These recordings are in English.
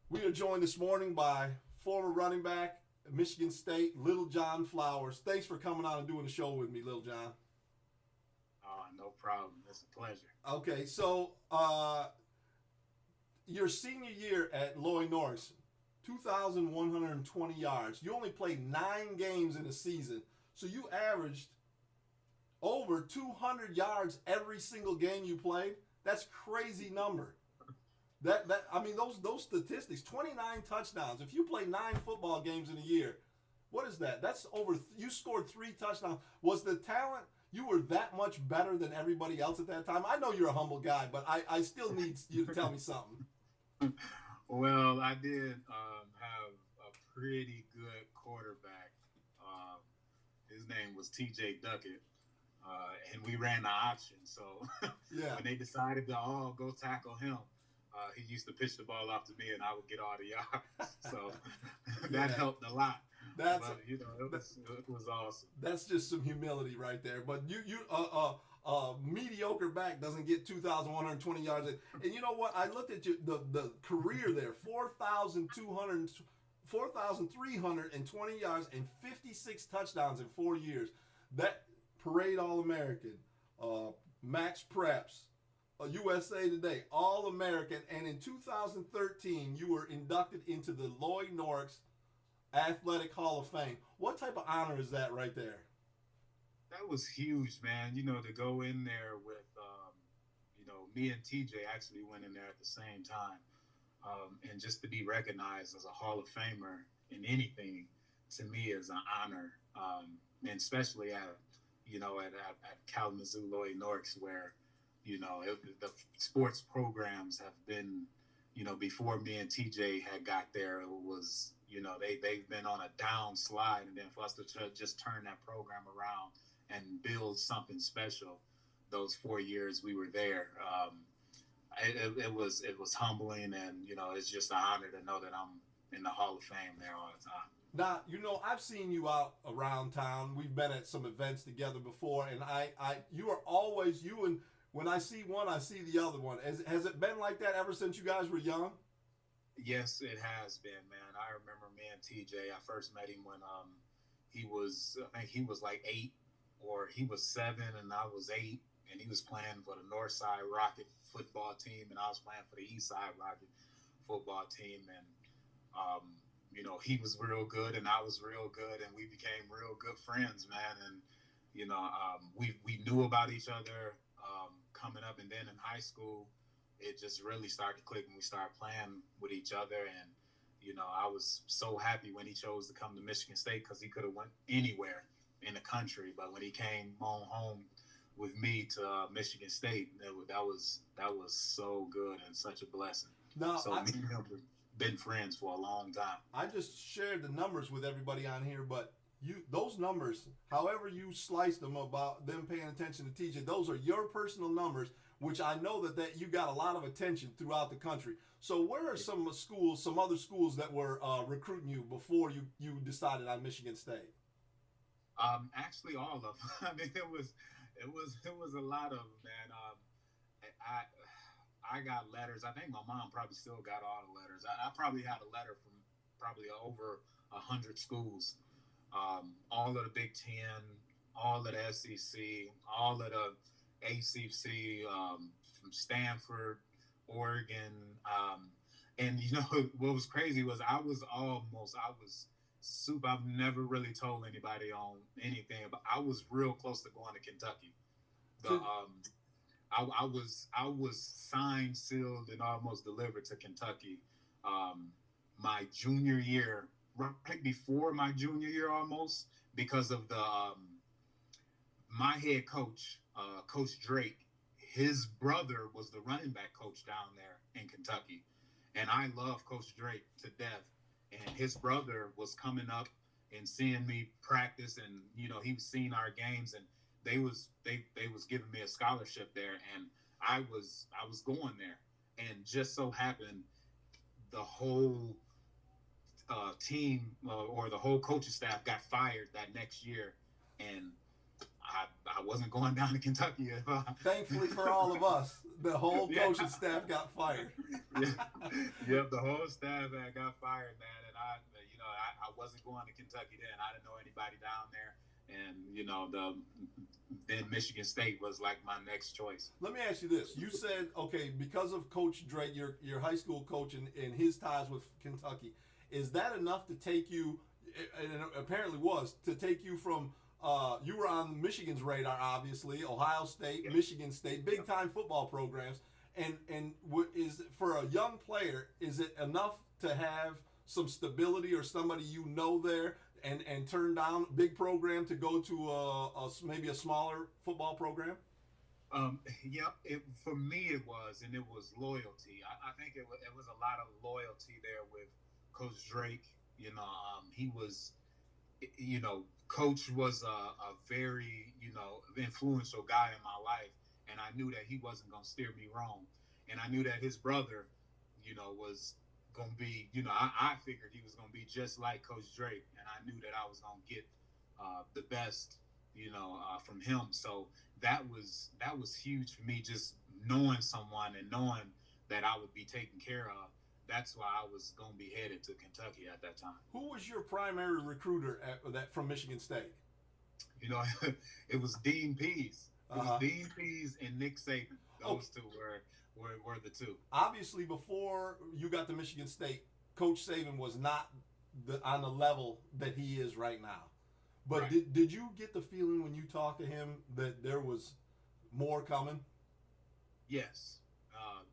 We are joined this morning by former running back at Michigan State, Little John Flowers. Thanks for coming on and doing the show with me, Little John. No problem. It's a pleasure. Okay, so your senior year at Lloyd Norris, 2,120 yards. You only played 9 games in a season, so you averaged over 200 yards every single game you played. That's crazy number. I mean those statistics. 29 touchdowns. If you play 9 football games in a year, what is that? That's over. You scored 3 touchdowns. Was the talent? You were that much better than everybody else at that time. I know you're a humble guy, but I still need you to tell me something. Well, I did have a pretty good quarterback. Um, his name was T.J. Duckett, and we ran the option. So Yeah, when they decided to all go tackle him, he used to pitch the ball off to me, and I would get all the yards. So that yeah. helped a lot. That's But it was awesome. that's just some humility right there. But mediocre back doesn't get 2,120 yards. And you know what? I looked at the career there, 4,320 yards and 56 touchdowns in 4 years. That Parade All American, Max Preps, USA Today, All American, and in 2013 you were inducted into the Lloyd Norris Athletic Hall of Fame. What type of honor is that right there? That was huge, man. To go in there with, me and TJ actually went in there at the same time. And just to be recognized as a Hall of Famer in anything, to me, is an honor. And especially at Kalamazoo Lloyd Norris, where, the sports programs have been, before me and TJ had got there, it was, they've been on a down slide. And then for us to just turn that program around and build something special those 4 years we were there. It was humbling, and it's just an honor to know that I'm in the Hall of Fame there all the time. Now, I've seen you out around town. We've been at some events together before, and you are always you. And when I see one, I see the other one. Has it been like that ever since you guys were young? Yes, it has been, man. I remember me and TJ. I first met him when I think he was like 8, or he was 7 and I was 8, and he was playing for the Northside Rocket football team, and I was playing for the Eastside Rocket football team, and he was real good and I was real good, and we became real good friends, man. And we knew about each other coming up, and then in high school, it just really started to click, and we started playing with each other. And I was so happy when he chose to come to Michigan State, because he could have went anywhere in the country, but when he came on home with me to Michigan State, that was so good and such a blessing. Now, So me and him have been friends for a long time. I just shared the numbers with everybody on here, but those numbers, however you slice them about them paying attention to TJ, those are your personal numbers, which I know that you got a lot of attention throughout the country. So where are some other schools that were recruiting you before you decided on Michigan State? Actually, all of them. I mean, it was a lot of them, man. I I got letters. I think my mom probably still got all the letters. I probably had a letter from probably over 100 schools, all of the Big Ten, all of the SEC, all of the ACC, from Stanford, Oregon. And what was crazy was I was super. I've never really told anybody on anything, but I was real close to going to Kentucky. The So I was signed, sealed, and almost delivered to Kentucky, um, my junior year, right before my junior year, almost, because of the my head coach, Coach Drake. His brother was the running back coach down there in Kentucky, and I love Coach Drake to death. And his brother was coming up and seeing me practice, and he was seeing our games, and they was giving me a scholarship there, and I was going there, and just so happened the whole team, or the whole coaching staff got fired that next year, and I wasn't going down to Kentucky. Thankfully for all of us, the whole coaching staff got fired. Yeah. Yep, the whole staff got fired, man. And I wasn't going to Kentucky then. I didn't know anybody down there. And, then Michigan State was like my next choice. Let me ask you this. You said, okay, because of Coach Drake, your high school coach and his ties with Kentucky, is that enough to take you, and it apparently was, to take you from, you were on Michigan's radar, obviously, Ohio State, Yeah. Michigan State, big-time football programs, and is for a young player, is it enough to have some stability or somebody there and turn down big program to go to maybe a smaller football program? For me it was, and it was loyalty. I think it was a lot of loyalty there with Coach Drake. He was, Coach was a very, influential guy in my life, and I knew that he wasn't going to steer me wrong. And I knew that his brother, was going to be, I figured he was going to be just like Coach Drake, and I knew that I was going to get the best, from him. So that was huge for me, just knowing someone and knowing that I would be taken care of. That's why I was going to be headed to Kentucky at that time. Who was your primary recruiter from Michigan State? It was Dean Pease. It was Uh-huh. Dean Pease and Nick Saban. Those two were the two. Obviously, before you got to Michigan State, Coach Saban was not on the level that he is right now. But Right. did you get the feeling when you talked to him that there was more coming? Yes,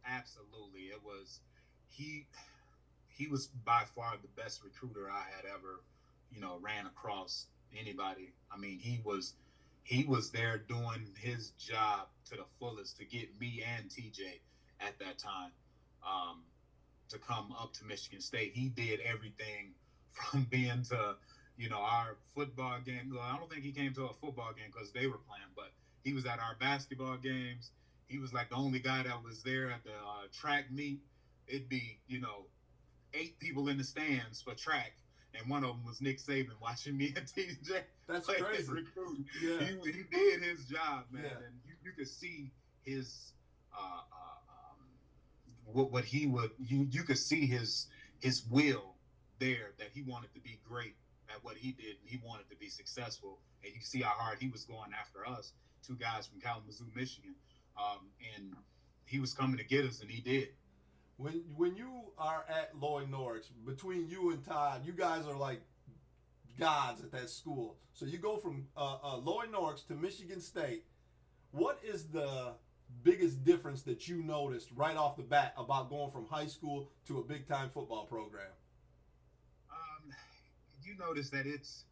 absolutely. It was he was by far the best recruiter I had ever, ran across anybody. I mean, he was there doing his job to the fullest to get me and TJ at that time to come up to Michigan State. He did everything from being to, our football game. Well, I don't think he came to a football game because they were playing, but he was at our basketball games. He was like the only guy that was there at the track meet. It'd be, 8 people in the stands for track, and one of them was Nick Saban watching me and TJ. That's play crazy. Recruiting. Yeah. He did his job, man, Yeah. and you could see his what he would. You could see his will there, that he wanted to be great at what he did, and he wanted to be successful. And you can see how hard he was going after us, 2 guys from Kalamazoo, Michigan, and he was coming to get us, and he did. When you are at Lloyd Norwich, between you and Todd, you guys are like gods at that school. So you go from Lloyd Norwich to Michigan State. What is the biggest difference that you noticed right off the bat about going from high school to a big time football program? You notice that it's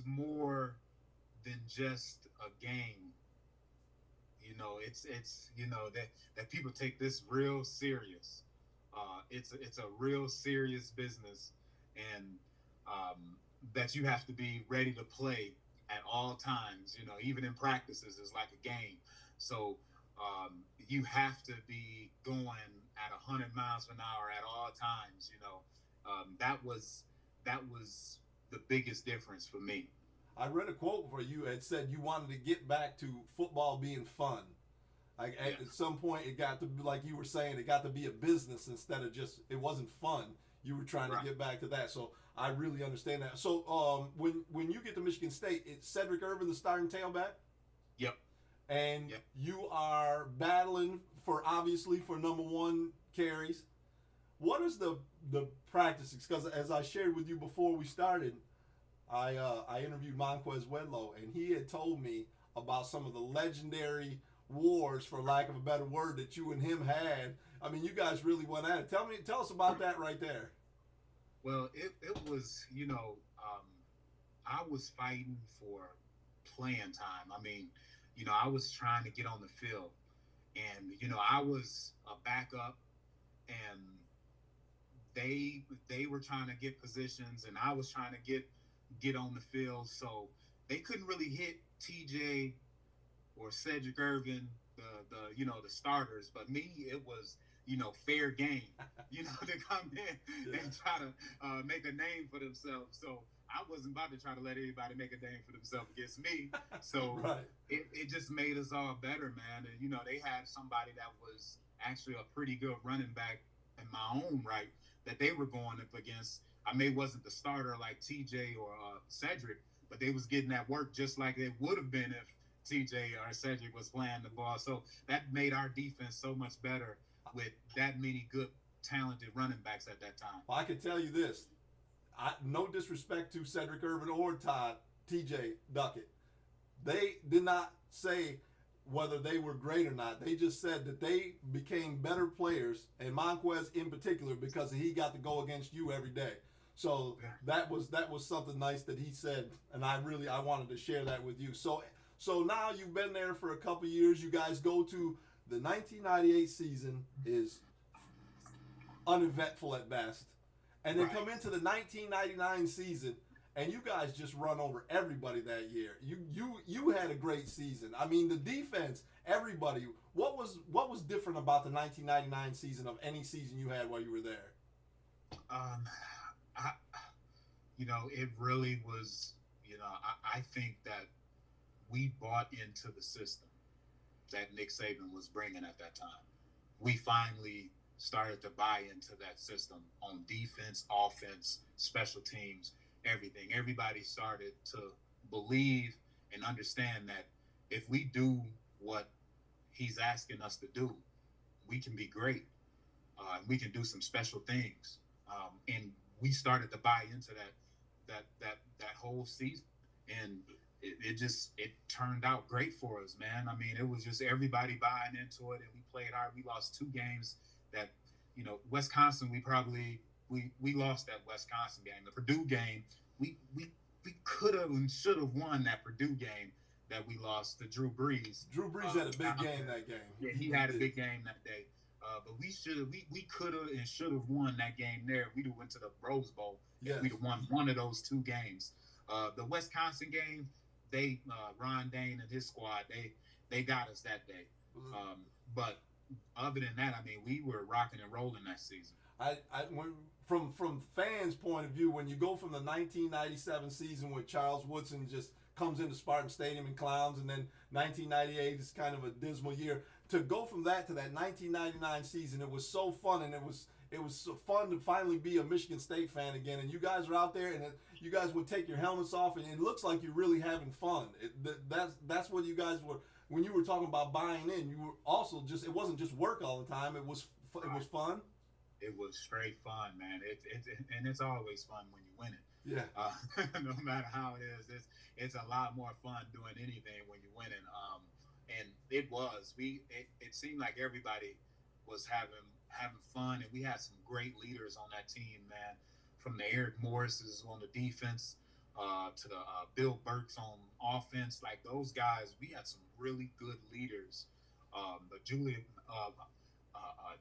more than just a game. It's that people take this real serious. It's a real serious business, and that you have to be ready to play at all times. Even in practices, it's like a game. So you have to be going at 100 miles an hour at all times. That was the biggest difference for me. I read a quote where you had said you wanted to get back to football being fun. Like at some point, it got to be, like you were saying, it got to be a business instead of just, it wasn't fun. You were trying to get back to that. So I really understand that. So when you get to Michigan State, it's Cedric Irvin, the starting tailback? Yep. And you are battling obviously for number 1 carries. What is the practices? Because as I shared with you before we started, I interviewed Monquez Wedlow, and he had told me about some of the legendary wars, for lack of a better word, that you and him had. I mean, you guys really went at it. Tell us about that right there. Well, it was, I was fighting for playing time. I mean, I was trying to get on the field, and I was a backup, and they were trying to get positions, and I was trying to get on the field. So they couldn't really hit TJ or Cedric Irvin, the starters. But me, it was, fair game, to come in and try to make a name for themselves. So I wasn't about to try to let anybody make a name for themselves against me. So Right. it just made us all better, man. And they had somebody that was actually a pretty good running back in my own right that they were going up against. I may wasn't the starter like TJ or Cedric, but they was getting that work just like it would have been if TJ or Cedric was playing the ball. So that made our defense so much better with that many good, talented running backs at that time. Well, I can tell you this. No disrespect to Cedric Irvin or TJ Duckett. They did not say whether they were great or not. They just said that they became better players, and Monquez in particular, because he got to go against you every day. So that was something nice that he said, and I wanted to share that with you. So now you've been there for a couple years. You guys go to the 1998 season is uneventful at best, and then come into the 1999 season, and you guys just run over everybody that year. You had a great season. I mean, the defense, everybody. What was different about the 1999 season of any season you had while you were there? It really was. I think that we bought into the system that Nick Saban was bringing at that time. We finally started to buy into that system on defense, offense, special teams, everything. Everybody started to believe and understand that if we do what he's asking us to do, we can be great. We can do some special things. And we started to buy into that whole season. And it turned out great for us, man. I mean, it was just everybody buying into it, and we played hard. We lost 2 games that, Wisconsin, we lost that Wisconsin game. The Purdue game, we could have and should have won that Purdue game that we lost to Drew Brees. Drew Brees had a big game that game. Yeah, he had a big game that day. But we could have and should have won that game there. We'd have went to the Rose Bowl. Yes. We'd have won one of those 2 games. The Wisconsin game, Ron Dane and his squad, they got us that day. But other than that, I mean, we were rocking and rolling that season. From fans' point of view, when you go from the 1997 season where Charles Woodson just comes into Spartan Stadium and clowns, and then 1998 is kind of a dismal year, to go from that to that 1999 season, it was so fun, and it was so fun to finally be a Michigan State fan again. And you guys are out there, and you guys would take your helmets off, and it looks like you're really having fun. That's what you guys were. When you were talking about buying in, you were also just, it wasn't just work all the time. It was fun. It was straight fun, man. And it's always fun when you win it. Yeah. No matter how it is, it's a lot more fun doing anything when you're winning. And it was. It seemed like everybody was having fun, and we had some great leaders on that team, man. From the Eric Morrises on the defense, to the Bill Burks on offense. Like, those guys, we had some really good leaders. But Julian,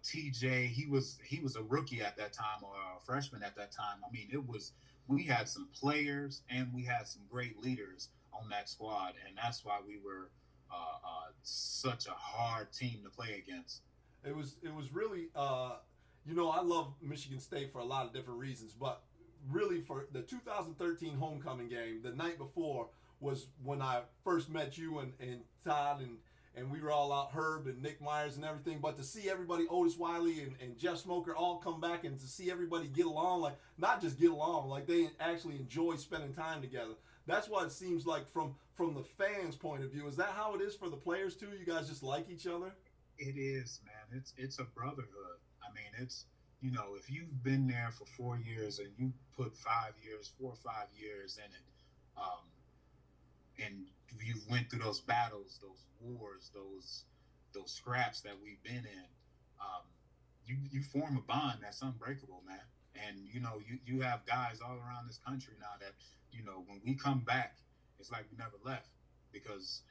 TJ, he was a rookie at that time, or a freshman at that time. I mean, we had some players and we had some great leaders on that squad, and that's why we were such a hard team to play against. It was really, I love Michigan State for a lot of different reasons, but really for the 2013 homecoming game, the night before was when I first met you and Todd, and we were all out, Herb and Nick Myers and everything. But to see everybody, Otis Wiley and Jeff Smoker, all come back, and to see everybody get along, like, not just get along, like they actually enjoy spending time together. That's what it seems like from the fans' point of view. Is that how it is for the players too? You guys just like each other? It is, man. It's a brotherhood. I mean, it's, if you've been there for 4 years and you put 4 or 5 years in it, and you've went through those battles, those wars, those scraps that we've been in, you form a bond that's unbreakable, man. And you have guys all around this country now that, when we come back, it's like we never left, because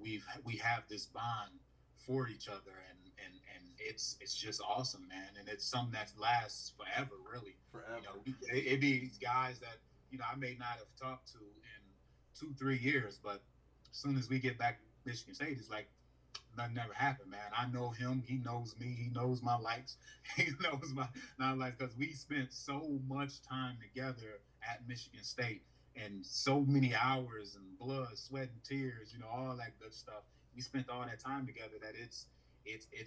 we have this bond for each other, and it's just awesome, man. And it's something that lasts forever, really. Forever. It'd be guys that I may not have talked to in 2-3 years, but as soon as we get back to Michigan State, it's like nothing ever happened, man. I know him, he knows me, he knows my likes, he knows my not likes, because we spent so much time together at Michigan State, and so many hours and blood, sweat, and tears, all that good stuff. We spent all that time together that it's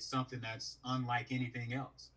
something that's unlike anything else.